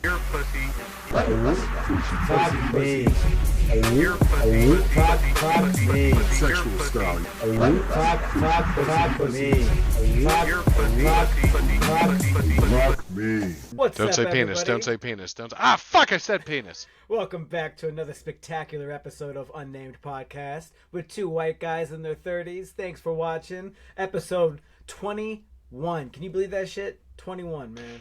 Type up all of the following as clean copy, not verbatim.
Your pussy. Fuck me. Your pussy. Fuck me. Sexual style. Fuck me. Your pussy. Fuck me. What's Don't up, say penis. everybody? Don't say penis. Don't. Ah, fuck! I said penis. Welcome back to another spectacular episode of Unnamed Podcast with two white guys in their 30s. Thanks for watching. Episode 21. Can you believe that shit? 21, man.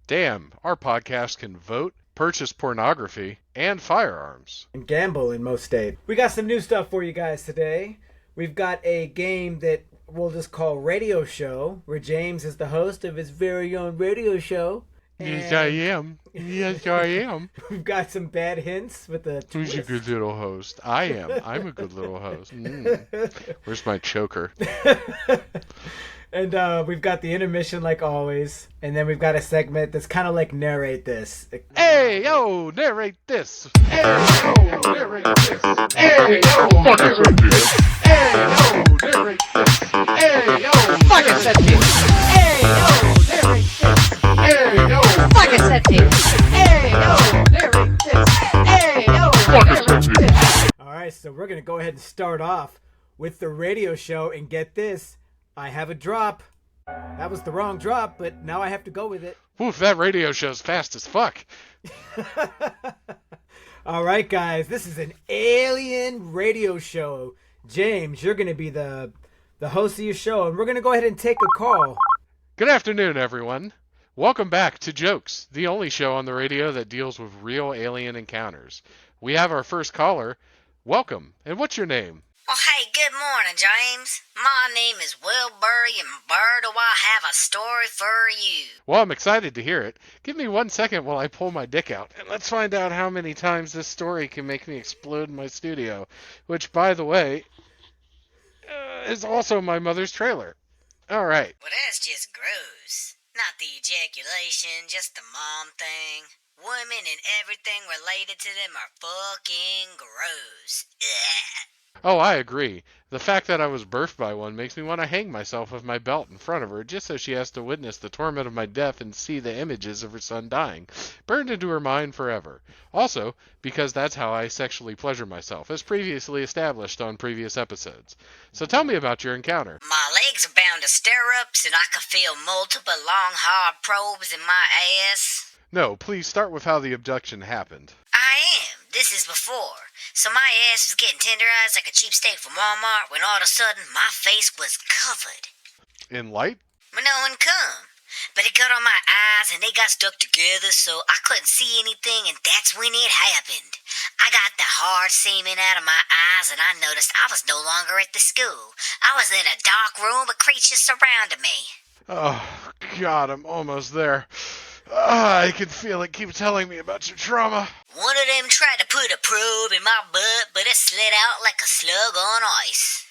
Damn, our podcast can vote, purchase pornography, and firearms. And gamble in most states. We got some new stuff for you guys today. We've got a game that we'll just call Radio Show, where James is the host of his very own radio show. Yes, I am. Yes, I am. We've got some bad hints with the Who's a twist. good little host? I am. I'm a good little host. Where's my choker? And we've got the intermission like always. And then we've got a segment that's kind of like Narrate This. Hey, yo, narrate this. Hey, yo, narrate this. Hey, yo, narrate this. Hey, yo, narrate this. Hey, yo, Fucking said penis. hey, yo, narrate this. Hey, yo, Fucking said penis. hey, yo, narrate this. Hey, yo, narrate this. Alright, so we're going to go ahead and start off with the radio show. And get this, I have a drop. That was the wrong drop, but now I have to go with it. Oof, that radio show's fast as fuck. Alright, guys, this is an alien radio show. James, you're going to be the host of your show, and we're going to go ahead and take a call. Good afternoon, everyone. Welcome back to Jokes, the only show on the radio that deals with real alien encounters. We have our first caller. Welcome. And what's your name? Well, hey, good morning, James. My name is Wilbury, and do I have a story for you? Well, I'm excited to hear it. Give me 1 second while I pull my dick out, and let's find out how many times this story can make me explode in my studio, which, by the way, is also my mother's trailer. All right. Well, that's just gross. Not the ejaculation, just the mom thing. Women and everything related to them are fucking gross. Ugh. Oh, I agree. The fact that I was birthed by one makes me want to hang myself with my belt in front of her just so she has to witness the torment of my death and see the images of her son dying, burned into her mind forever. Also, because that's how I sexually pleasure myself, as previously established on previous episodes. So tell me about your encounter. My legs are bound to stirrups, and I can feel multiple long, hard probes in my ass. No, please start with how the abduction happened. I am. This is before. So my ass was getting tenderized like a cheap steak from Walmart when all of a sudden my face was covered. In light? But no one come. But it got on my eyes and they got stuck together so I couldn't see anything, and that's when it happened. I got the hard semen out of my eyes and I noticed I was no longer at the school. I was in a dark room with creatures surrounding me. Oh, God, I'm almost there. I can feel it. Keep telling me about your trauma. One of them tried to put a probe in my butt, but it slid out like a slug on ice.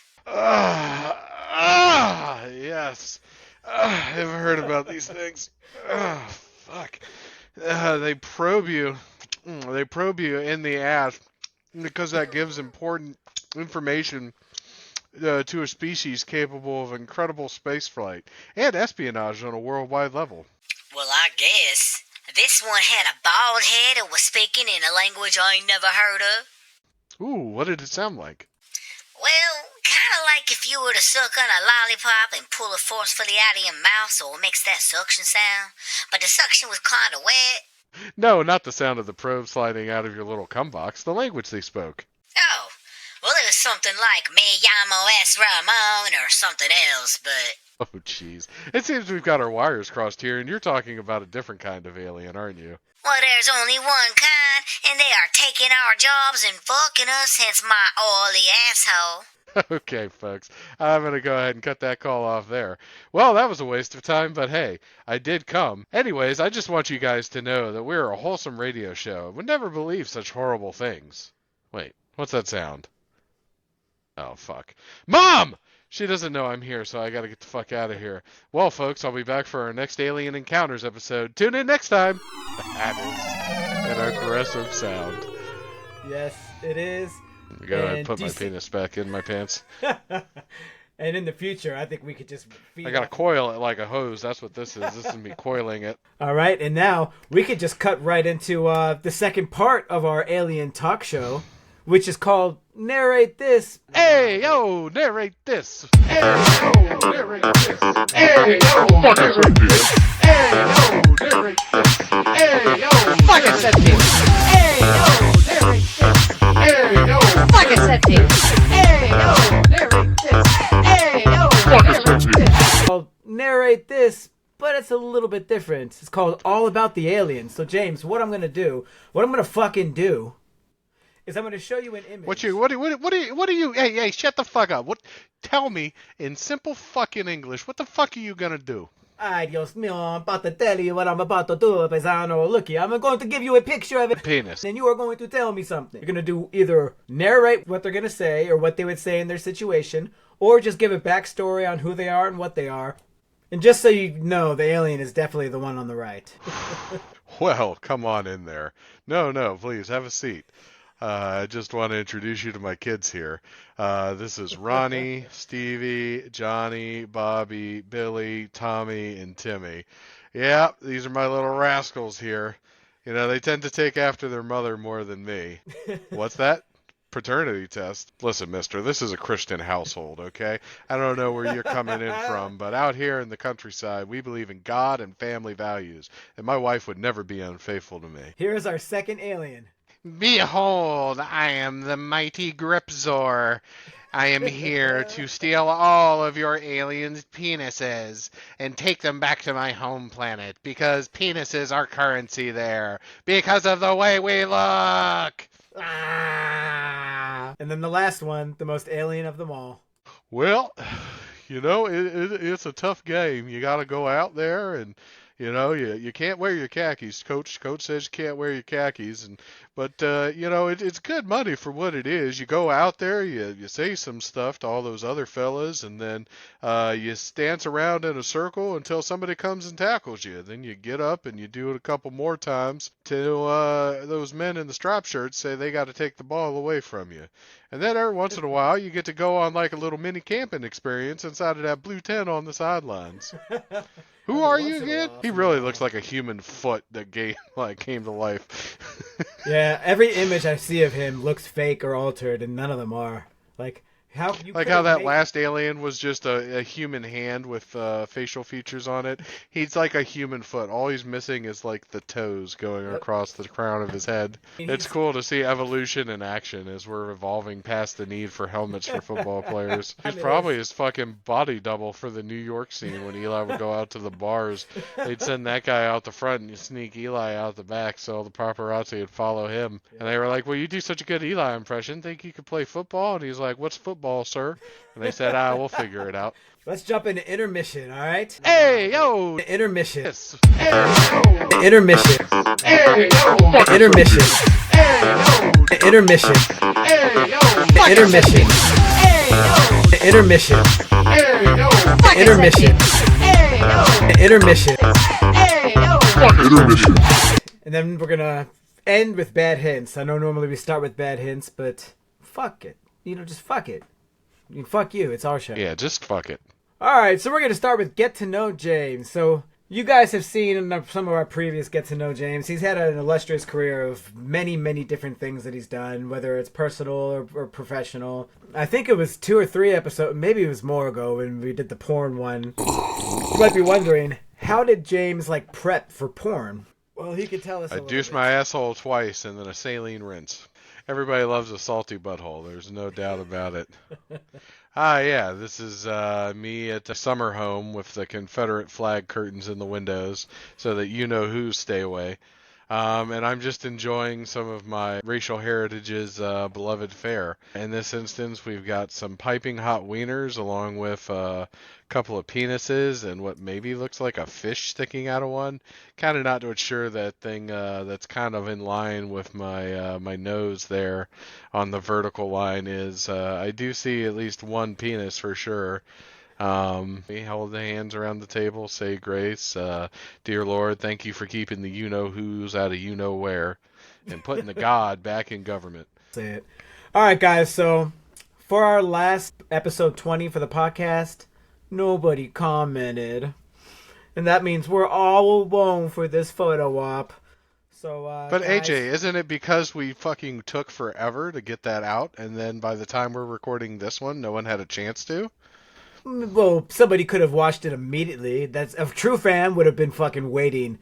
Yes. I've heard about these things. Fuck. They probe you. They probe you in the ass because that gives important information to a species capable of incredible spaceflight and espionage on a worldwide level. Well, I guess. This one had a bald head and was speaking in a language I ain't never heard of. Ooh, what did it sound like? Well, kind of like if you were to suck on a lollipop and pull it forcefully out of your mouth so it makes that suction sound. But the suction was kind of wet. No, not the sound of the probe sliding out of your little cum box. The language they spoke. Oh, well, it was something like Me llamo es Ramon or something else, but... Oh, jeez. It seems we've got our wires crossed here, and you're talking about a different kind of alien, aren't you? Well, there's only one kind, and they are taking our jobs and fucking us, hence my oily asshole. Okay, folks. I'm going to go ahead and cut that call off there. Well, that was a waste of time, but hey, I did come. Anyways, I just want you guys to know that we're a wholesome radio show and would never believe such horrible things. Wait, what's that sound? Oh, fuck. Mom! She doesn't know I'm here, so I gotta get the fuck out of here. Well, folks, I'll be back for our next Alien Encounters episode. Tune in next time. That is an aggressive sound. Yes, it is. Go ahead and And put do my you see- penis back in my pants. And in the future, I think we could just feed I gotta off- coil it like a hose. That's what this is. This is me coiling it. All right, and now we could just cut right into the second part of our alien talk show, which is called Narrate This. Hey, yo, narrate this. Hey, yo, narrate this. Hey, yo, narrate this. Hey, yo, narrate this. Hey, yo, Fucking set piece. hey, yo, narrate this. Hey, yo, Fucking set piece. hey, yo, narrate this. Hey, yo, narrate this. It's called Narrate This, but it's a little bit different. It's called All About the Aliens. So, James, what I'm going to fucking do, is I'm going to show you an image. What do you, hey, shut the fuck up. Tell me in simple fucking English, what the fuck are you gonna do? Ay, Dios mío, I'm about to tell you what I'm about to do, paisano. Looky, I'm going to give you a picture of it. Penis. And you are going to tell me something. You're going to do either narrate what they're going to say or what they would say in their situation, or just give a backstory on who they are and what they are. And just so you know, the alien is definitely the one on the right. Well, come on in there. No, please, have a seat. I just want to introduce you to my kids here. This is Ronnie, Stevie, Johnny, Bobby, Billy, Tommy, and Timmy. Yeah, these are my little rascals here. You know, they tend to take after their mother more than me. What's that? Paternity test. Listen, mister, this is a Christian household, okay? I don't know where you're coming in from, but out here in the countryside, we believe in God and family values, and my wife would never be unfaithful to me. Here is our second alien. Behold, I am the mighty Gripzor. I am here to steal all of your aliens' penises and take them back to my home planet because penises are currency there because of the way we look. Ah! And then the last one, the most alien of them all. Well, you know, it's a tough game. You got to go out there and, you know, you can't wear your khakis. Coach says you can't wear your khakis, but you know, it's good money for what it is. You go out there, you say some stuff to all those other fellas, and then you dance around in a circle until somebody comes and tackles you. Then you get up and you do it a couple more times till those men in the striped shirts say they got to take the ball away from you. And then every once in a while, you get to go on like a little mini camping experience inside of that blue tent on the sidelines. Who are you again? He really looks like a human foot that came to life. Yeah, every image I see of him looks fake or altered, and none of them are. Like how that last alien was just a human hand with facial features on it. He's like a human foot. All he's missing is like the toes going across the crown of his head. It's cool to see evolution in action as we're evolving past the need for helmets for football players. He's probably his fucking body double for the New York scene when Eli would go out to the bars. They'd send that guy out the front and you sneak Eli out the back so the paparazzi would follow him. And they were like, well, you do such a good Eli impression. Think you could play football? And he's like, what's football, sir? And they said, we'll figure it out. Let's jump into intermission, all right? Hey, yo! Intermission. Yes. Hey, yo! Intermission. Hey, yo! Intermission. Hey, yo! Intermission. Hey, yo! Intermission. Hey, yo! Intermission. Hey, yo! Intermission. Hey, yo. Intermission. Hey, yo. Intermission. And then we're gonna end with bad hints. I know normally we start with bad hints, but fuck it. You know, just fuck it. I mean, fuck you. It's our show. Yeah, just fuck it. All right, so we're going to start with Get to Know James. So you guys have seen in some of our previous Get to Know James. He's had an illustrious career of many, many different things that he's done, whether it's personal or professional. I think it was 2 or 3 episodes, maybe it was more ago when we did the porn one. You might be wondering, how did James, prep for porn? Well, he could tell us a I little douched bit. my asshole twice and then a saline rinse. Everybody loves a salty butthole. There's no doubt about it. Yeah, this is me at the summer home with the Confederate flag curtains in the windows so that you know who stay away. And I'm just enjoying some of my racial heritage's beloved fare. In this instance, we've got some piping hot wieners along with a couple of penises and what maybe looks like a fish sticking out of one. Kind of not sure that thing that's kind of in line with my my nose there on the vertical line is. I do see at least one penis for sure. We hold the hands around the table, say grace. Dear Lord, thank you for keeping the you-know-who's out of you-know-where and putting the God back in government. Say it. All right, guys, so For our last episode 20 for the podcast, nobody commented. And that means we're all alone for this photo op. So, But guys, AJ, isn't it because we fucking took forever to get that out, and then by the time we're recording this one, no one had a chance to? well, somebody could have watched it immediately. That's a true fan would have been fucking waiting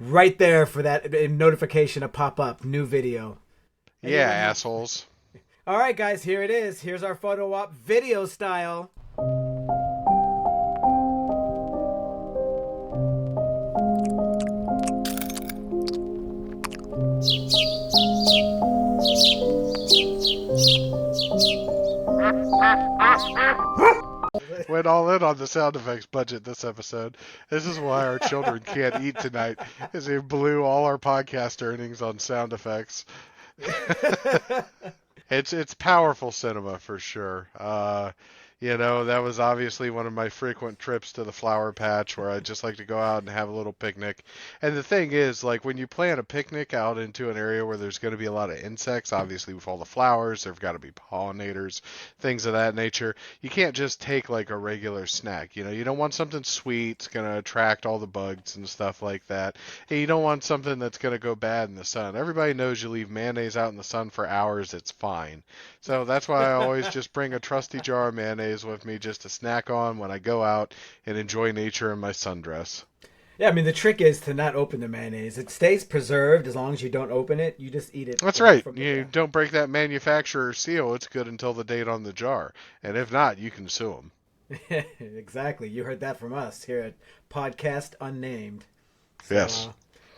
right there for that notification to pop up. New video. Yeah, assholes. All right, guys, here it is. Here's our photo op video style. Went all in on the sound effects budget this episode. This is why our children can't eat tonight, is they blew all our podcast earnings on sound effects. It's powerful cinema for sure. That was obviously one of my frequent trips to the flower patch where I just like to go out and have a little picnic. And the thing is, like, when you plan a picnic out into an area where there's going to be a lot of insects, obviously with all the flowers, there've got to be pollinators, things of that nature. You can't just take like a regular snack. You don't want something sweet, it's going to attract all the bugs and stuff like that. And you don't want something that's going to go bad in the sun. Everybody knows you leave mayonnaise out in the sun for hours, it's fine. So that's why I always just bring a trusty jar of mayonnaise with me just to snack on when I go out and enjoy nature in my sundress. Yeah, I mean, the trick is to not open the mayonnaise. It stays preserved as long as you don't open it. You just eat it. That's right. You don't break that manufacturer seal. It's good until the date on the jar. And if not, you can sue them. Exactly. You heard that from us here at Podcast Unnamed. So, yes.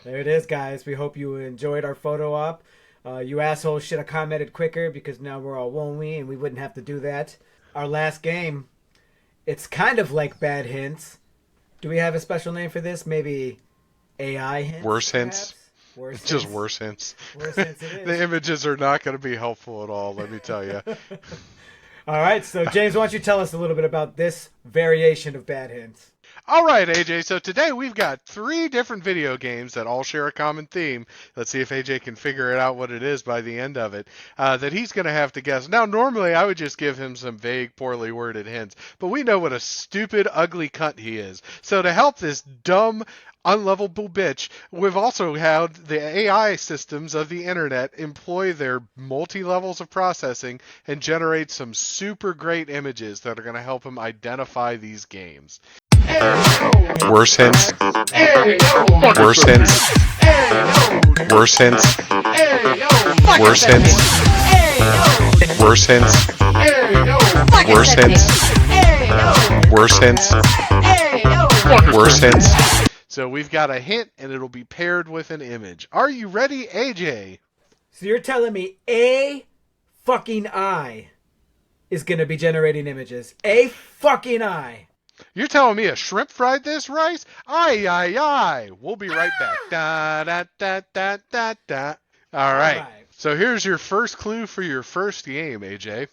There it is, guys. We hope you enjoyed our photo op. You assholes should have commented quicker because now we're all lonely and we wouldn't have to do that. Our last game, it's kind of like Bad Hints. Do we have a special name for this? Maybe AI hints? Worse hints? Worse hints? Just worse hints. Worse hints it is. The images are not going to be helpful at all, let me tell you. All right, so James, why don't you tell us a little bit about this variation of Bad Hints? All right, AJ, so today we've got 3 different video games that all share a common theme. Let's see if AJ can figure it out what it is by the end of it, that he's going to have to guess. Now, normally I would just give him some vague, poorly worded hints, but we know what a stupid, ugly cunt he is. So to help this dumb, unlovable bitch, we've also had the AI systems of the internet employ their multi-levels of processing and generate some super great images that are going to help him identify these games. Worse hints. Worse hints. Worse hints. Worse hints. Worse hints. Worse hints. Worse hints. Worse hints. So we've got a hint and it'll be paired with an image. Are you ready, AJ? So you're telling me a fucking I is going to be generating images. A fucking I. You're telling me a shrimp fried this rice? Aye, aye, aye. We'll be right back. Da, da, da, da, da, da. All right. So here's your first clue for your first game, AJ.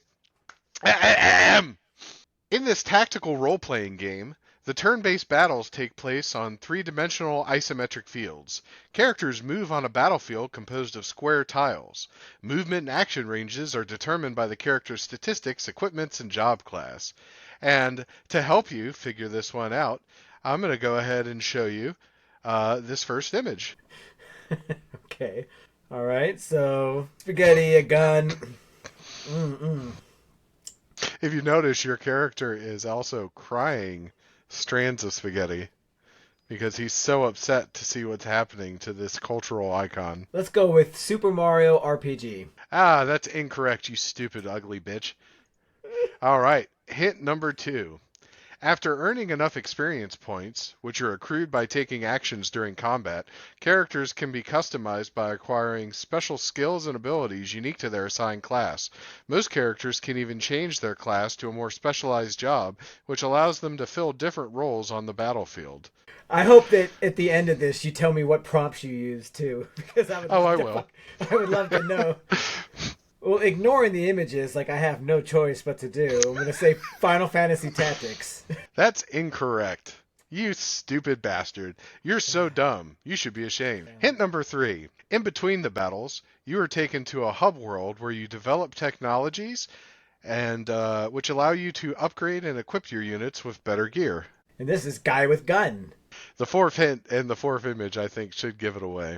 In this tactical role-playing game, the turn-based battles take place on 3-dimensional isometric fields. Characters move on a battlefield composed of square tiles. Movement and action ranges are determined by the character's statistics, equipments, and job class. And to help you figure this one out, I'm going to go ahead and show you this first image. Okay. All right. So, spaghetti, a gun. If you notice, your character is also crying strands of spaghetti because he's so upset to see what's happening to this cultural icon. Let's go with Super Mario RPG. Ah, that's incorrect, you stupid, ugly bitch. All right. Hint number 2. After earning enough experience points, which are accrued by taking actions during combat, characters can be customized by acquiring special skills and abilities unique to their assigned class. Most characters can even change their class to a more specialized job, which allows them to fill different roles on the battlefield. I hope that at the end of this you tell me what prompts you used too, because I would love to know. Well, ignoring the images, like I have no choice but to do, I'm going to say Final Fantasy Tactics. That's incorrect. You stupid bastard. You're so dumb. You should be ashamed. Hint number 3. In between the battles, you are taken to a hub world where you develop technologies and which allow you to upgrade and equip your units with better gear. And this is Guy with Gun. The fourth hint and the fourth image, I think, should give it away.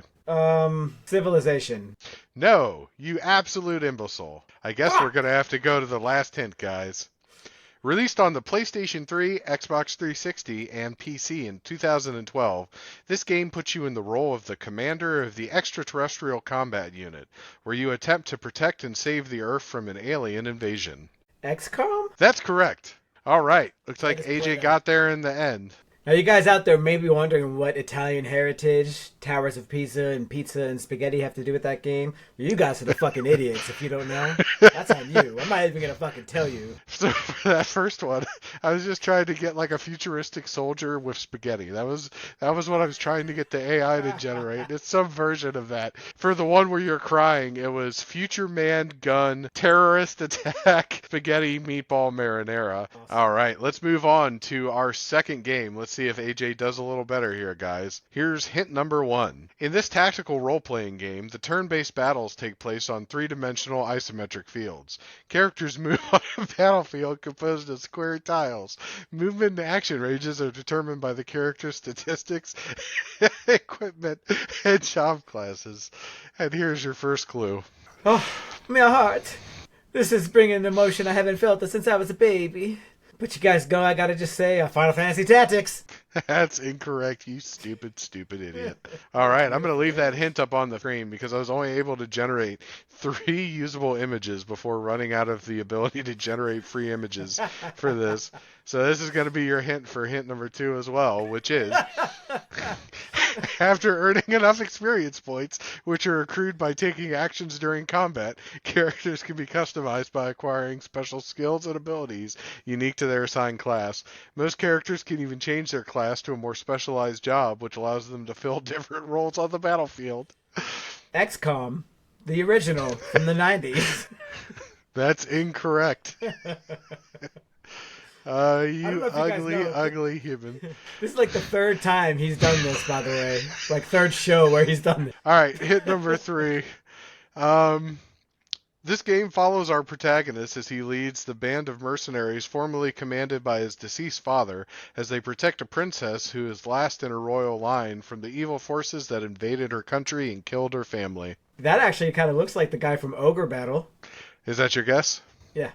Civilization. No, you absolute imbecile. I guess we're going to have to go to the last hint, guys. Released on the PlayStation 3, Xbox 360, and PC in 2012, this game puts you in the role of the commander of the extraterrestrial combat unit, where you attempt to protect and save the Earth from an alien invasion. XCOM? That's correct. All right. Looks like just played AJ that. got there in the end. Now, you guys out there may be wondering what Italian heritage, Towers of Pisa, and spaghetti have to do with that game. Well, you guys are the fucking idiots if you don't know. That's on you. I'm not even going to fucking tell you. So for that first one, I was just trying to get like a futuristic soldier with spaghetti. That was what I was trying to get the AI to generate. It's some version of that. For the one where you're crying, it was future man gun terrorist attack spaghetti meatball marinara. Awesome. All right, let's move on to our second game. Let's see if AJ does a little better here, guys. Here's hint number 1. In this tactical role-playing game, the turn-based battles take place on three-dimensional isometric fields. Characters move on a battlefield composed of square tiles. Movement and action ranges are determined by the character's statistics, equipment, and job classes. And here's your first clue. Oh, my heart. This is bringing an emotion I haven't felt since I was a baby. But you guys know I gotta just say, Final Fantasy Tactics. That's incorrect, you stupid idiot. All right, I'm going to leave that hint up on the screen because I was only able to generate 3 usable images before running out of the ability to generate free images for this. So this is going to be your hint for hint number 2 as well, which is after earning enough experience points, which are accrued by taking actions during combat, characters can be customized by acquiring special skills and abilities unique to their assigned class. Most characters can even change their class to a more specialized job, which allows them to fill different roles on the battlefield. XCOM, the original from the 90s. That's incorrect. You ugly human. This is like the 3rd time he's done this, by the way. Like 3rd show where he's done this. All right, hit number 3. This game follows our protagonist as he leads the band of mercenaries formerly commanded by his deceased father as they protect a princess who is last in her royal line from the evil forces that invaded her country and killed her family. That actually kind of looks like the guy from Ogre Battle. Is that your guess? Yeah.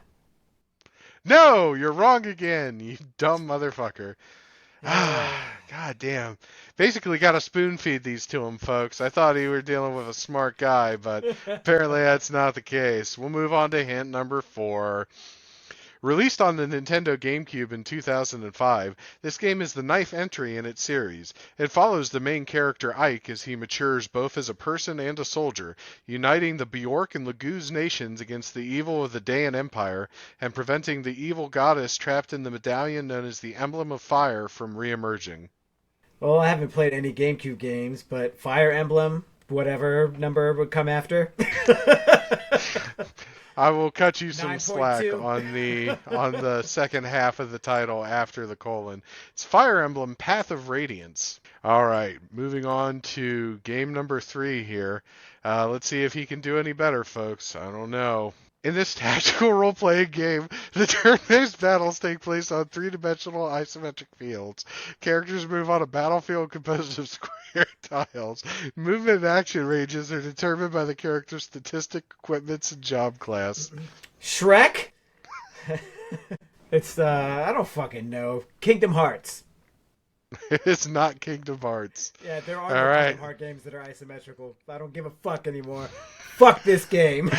No, you're wrong again, you dumb motherfucker. God damn. Basically got to spoon feed these to him, folks. I thought you were dealing with a smart guy, but apparently that's not the case. We'll move on to hint number 4. Released on the Nintendo GameCube in 2005, this game is the 9th entry in its series. It follows the main character Ike as he matures both as a person and a soldier, uniting the Bjork and Laguz nations against the evil of the Dayan Empire and preventing the evil goddess trapped in the medallion known as the Emblem of Fire from re-emerging. Well, I haven't played any GameCube games, but Fire Emblem, whatever number would come after. I will cut you some 9.2. slack on the second half of the title after the colon. It's Fire Emblem Path of Radiance. All right, moving on to game number 3 here. Let's see if he can do any better, folks. I don't know. In this tactical role-playing game, the turn-based battles take place on three-dimensional isometric fields. Characters move on a battlefield composed of square tiles. Movement and action ranges are determined by the character's statistic, equipments, and job class. Shrek? It's, I don't fucking know. Kingdom Hearts. It's not Kingdom Hearts. Yeah, there are All no right. Kingdom Hearts games that are isometrical. I don't give a fuck anymore. Fuck this game.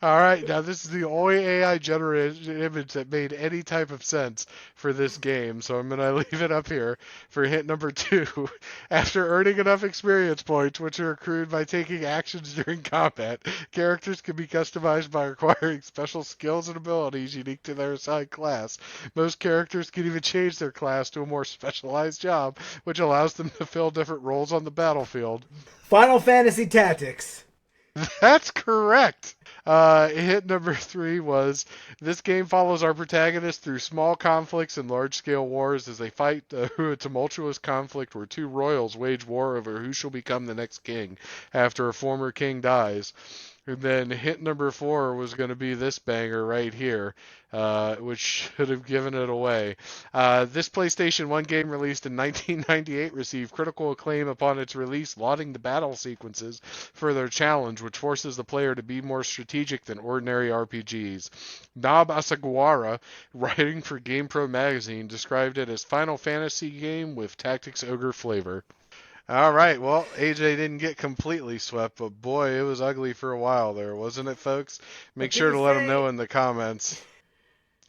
All right, now this is the only AI-generated image that made any type of sense for this game, so I'm going to leave it up here for hint number 2. After earning enough experience points, which are accrued by taking actions during combat, characters can be customized by acquiring special skills and abilities unique to their assigned class. Most characters can even change their class to a more specialized job, which allows them to fill different roles on the battlefield. Final Fantasy Tactics. That's correct. Hit number 3 was, this game follows our protagonist through small conflicts and large-scale wars as they fight through a tumultuous conflict where 2 royals wage war over who shall become the next king after a former king dies. And then hint number 4 was going to be this banger right here, which should have given it away. This PlayStation 1 game, released in 1998, received critical acclaim upon its release, lauding the battle sequences for their challenge, which forces the player to be more strategic than ordinary RPGs. Nob Asagawara, writing for GamePro magazine, described it as Final Fantasy game with tactics ogre flavor. All right, well, AJ didn't get completely swept, but boy, it was ugly for a while there, wasn't it, folks? Make sure to let him know in the comments.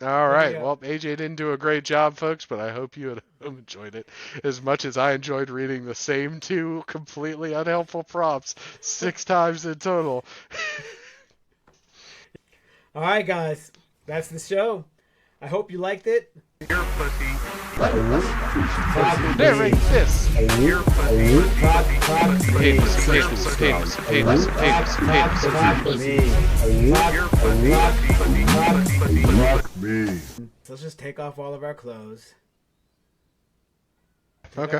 All right, well, AJ didn't do a great job, folks, but I hope you at home enjoyed it as much as I enjoyed reading the same 2 completely unhelpful prompts 6 times in total. All right, guys, that's the show. I hope you liked it. Your pussy. Narrate this. Your pussy. Penis, penis, penis, penis, penis, penis. Your pussy. Fuck me. So let's just take off all of our clothes. Okay.